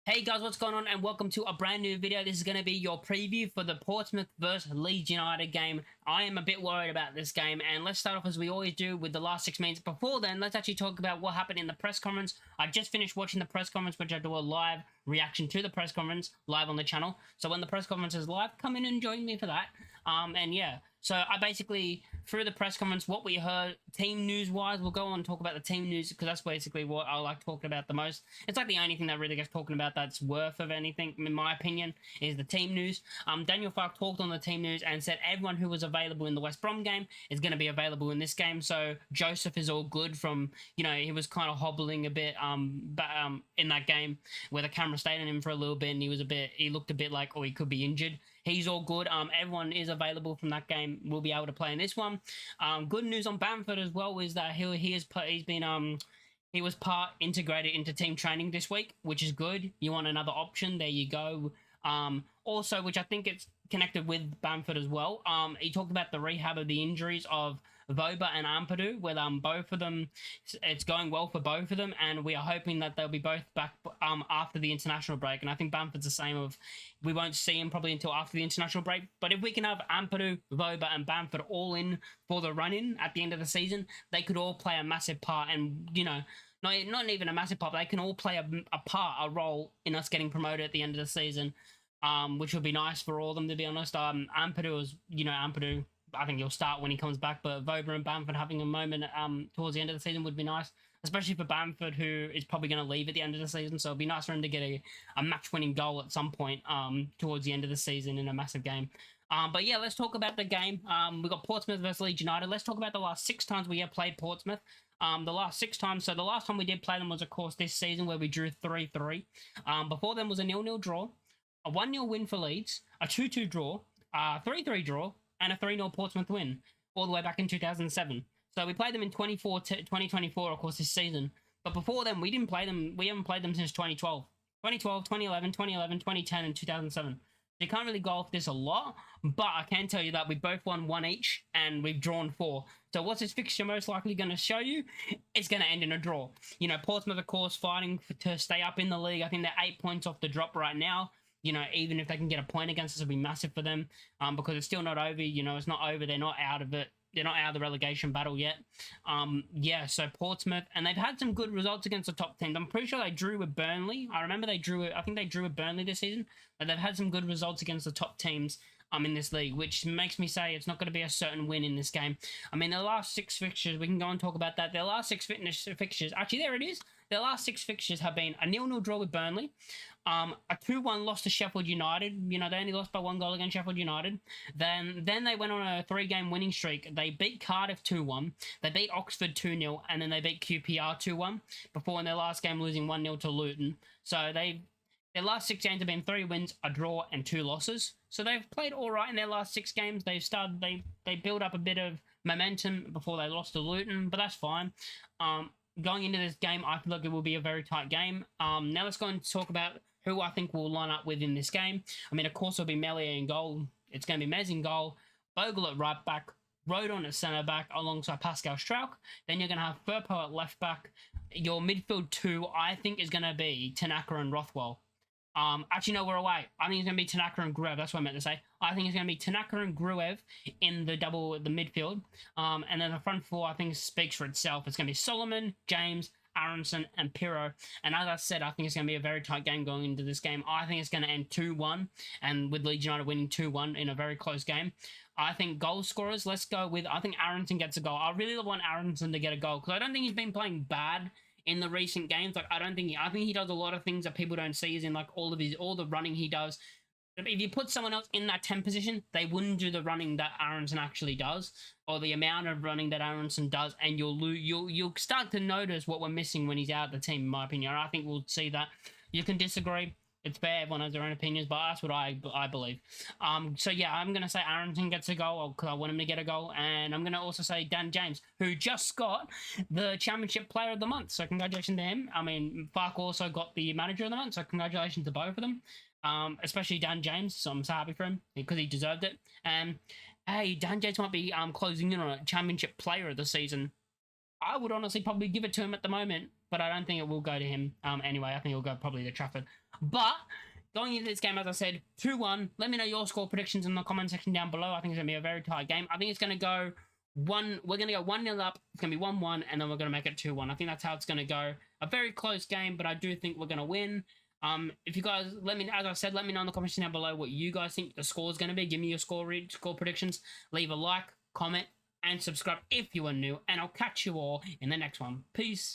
Hey guys, what's going on, and welcome to a brand new video. This is going to be your preview for the Portsmouth versus Leeds United game. I am a bit worried about this game, and let's start off as we always do with the last 6 minutes. Before then, let's actually talk about what happened in the press conference. I just finished watching the press conference, which I do a live reaction to the press conference live on the channel. So when the press conference is live, come in and join me for that. And yeah, so I basically, through the press conference, what we heard team news wise, we'll go on and talk about the team news because that's basically what I like talking about the most. It's like the only thing that really gets talking about that's worth of anything, in my opinion, is the team news. Daniel Farke talked on the team news and said everyone who was available in the West Brom game is going to be available in this game. So Joseph is all good from, he was kind of hobbling a bit in that game where the camera stayed on him for a little bit and he looked a bit like, oh, he could be injured. He's all good. Everyone is available from that game. Will be able to play in this one. Good news on Bamford as well is that he was part integrated into team training this week, which is good. You want another option? There you go. Also, which I think it's connected with Bamford as well. He talked about the rehab of the injuries of Voba and Ampadu, with both of them, it's going well for both of them, and we are hoping that they'll be both back after the international break. And I think Bamford's the same of, we won't see him probably until after the international break, but if we can have Ampadu, Voba and Bamford all in for the run-in at the end of the season, they could all play a massive part, and not even a massive part, but they can all play a role in us getting promoted at the end of the season, which would be nice for all of them, to be honest. Ampadu is, Ampadu, I think he'll start when he comes back, but Voba and Bamford having a moment towards the end of the season would be nice, especially for Bamford, who is probably going to leave at the end of the season, so it'd be nice for him to get a match-winning goal at some point towards the end of the season in a massive game. But yeah, let's talk about the game. We've got Portsmouth versus Leeds United. Let's talk about the last 6 times we have played Portsmouth. The last 6 times, so the last time we did play them was, of course, this season where we drew 3-3. Before then was a 0-0 draw, a 1-0 win for Leeds, a 2-2 draw, a 3-3 draw, and a 3-0 Portsmouth win, all the way back in 2007. So we played them in 2024, of course, this season. But before then, we didn't play them. We haven't played them since 2012. 2012, 2011, 2010, and 2007. So you can't really go off this a lot, but I can tell you that we both won 1 each, and we've drawn 4. So what's this fixture most likely going to show you? It's going to end in a draw. Portsmouth, of course, fighting to stay up in the league. I think they're 8 points off the drop right now. Even if they can get a point against us, it'll be massive for them, because it's still not over. It's not over. They're not out of it. They're not out of the relegation battle yet. Yeah, so Portsmouth, and they've had some good results against the top teams. I'm pretty sure they drew with Burnley. I think they drew with Burnley this season, but they've had some good results against the top teams in this league, which makes me say it's not going to be a certain win in this game. I mean, the last 6 fixtures, we can go and talk about that. Their last 6 fixtures, actually, there it is. Their last 6 fixtures have been a 0-0 draw with Burnley, a 2-1 loss to Sheffield United. They only lost by 1 goal against Sheffield United. Then they went on a 3-game winning streak. They beat Cardiff 2-1. They beat Oxford 2-0, and then they beat QPR 2-1 before in their last game losing 1-0 to Luton. So their last 6 games have been 3 wins, a draw, and 2 losses. So they've played all right in their last 6 games. They built up a bit of momentum before they lost to Luton, but that's fine. Going into this game, I feel like it will be a very tight game. Now let's go and talk about who I think will line up with in this game. I mean, of course, it'll be Meslier in goal. It's going to be Mez in goal, Bogle at right back, Rodon at centre back alongside Pascal Strauch. Then you're going to have Firpo at left back. Your midfield 2, I think, is going to be Tanaka and Rothwell. Actually, no, we're away. I think it's going to be Tanaka and Gruev. That's what I meant to say. I think it's going to be Tanaka and Gruev in the midfield. And then the front 4, I think, speaks for itself. It's going to be Solomon, James, Aronson, and Pirro. And as I said, I think it's going to be a very tight game going into this game. I think it's going to end 2-1, and with Leeds United winning 2-1 in a very close game. I think goal scorers, let's go with, I think Aronson gets a goal. I really want Aronson to get a goal, because I don't think he's been playing bad in the recent games. I think he does a lot of things that people don't see, as in all the running he does. If you put someone else in that 10 position, they wouldn't do the running that Aronson actually does, or the amount of running that Aronson does, and you'll start to notice what we're missing when he's out of the team, in my opinion. I think we'll see that. You can disagree. It's fair. Everyone has their own opinions, but that's what I believe. So yeah, I'm going to say Aronson gets a goal, because I want him to get a goal. And I'm going to also say Dan James, who just got the Championship Player of the Month. So congratulations to him. I mean, Farke also got the Manager of the Month, so congratulations to both of them. Especially Dan James, so I'm so happy for him, because he deserved it. And hey, Dan James might be closing in on a Championship Player of the season. I would honestly probably give it to him at the moment. but I don't think it will go to him. Anyway, I think it'll go probably to Trafford. But going into this game, as I said, 2-1. Let me know your score predictions in the comment section down below. I think it's going to be a very tight game. I think it's going to go we're going to go 1-0 up. It's going to be 1-1, and then we're going to make it 2-1. I think that's how it's going to go. A very close game, but I do think we're going to win. If you guys, as I said, let me know in the comments down below what you guys think the score is going to be. Give me your score predictions. Leave a like, comment, and subscribe if you are new, and I'll catch you all in the next one. Peace.